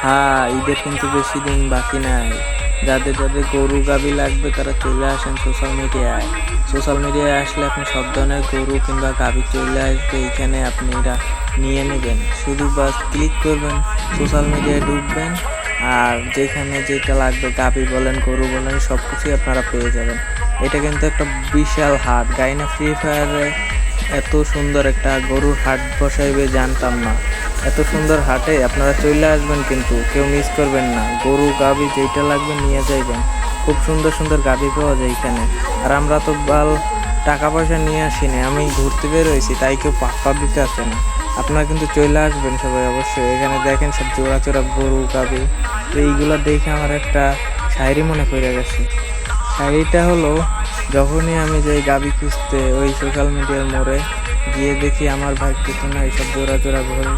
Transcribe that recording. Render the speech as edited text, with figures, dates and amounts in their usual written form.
হ্যাঁ, ঈদের কিন্তু বেশি দিন বাকি নাই। যাদের যাদের গরু গাভী লাগবে তারা চলে আসেন সোশ্যাল মিডিয়ায়। সোশ্যাল মিডিয়ায় আসলে আপনি সব ধরনের গরু কিংবা গাভী চলে আসবে, এইখানে আপনি এটা নিয়ে নেবেন। শুধু বাস ক্লিক করবেন, সোশ্যাল মিডিয়ায় ঢুকবেন, আর যেখানে যেটা লাগবে গাভী বলেন গরু বলেন সব কিছুই আপনারা পেয়ে যাবেন। এটা কিন্তু একটা বিশাল হাট। গাইনা ফ্রি ফায়ারে এত সুন্দর একটা গরুর হাট বসাইবে জানতাম না। এত সুন্দর হাটে আপনারা চলে আসবেন, কিন্তু কেউ মিস করবেন না। গরু গাভী যেটা লাগবে নিয়ে যাইবেন। খুব সুন্দর সুন্দর গাভী পাওয়া যায় এখানে। আর আমরা তো টাকা পয়সা নিয়ে আসি না, আমি ঘুরতে বের হয়েছি, তাই কেউ পাত্তা দিতে আসে না। আপনারা কিন্তু চলে আসবেন সবাই অবশ্যই। এখানে দেখেন সব জোড়া চোরা গরু গাভী। তো এইগুলো দেখে আমার একটা শায়রি মনে পড়ে গেছে। শায়রিটা হলো, যখনই আমি যাই গাভী খুঁজতে ওই সোশ্যাল মিডিয়ার মোড়ে, গিয়ে দেখি আমার ভাগ্যে তো না এইসব জোড়া জোড়া ঘরে।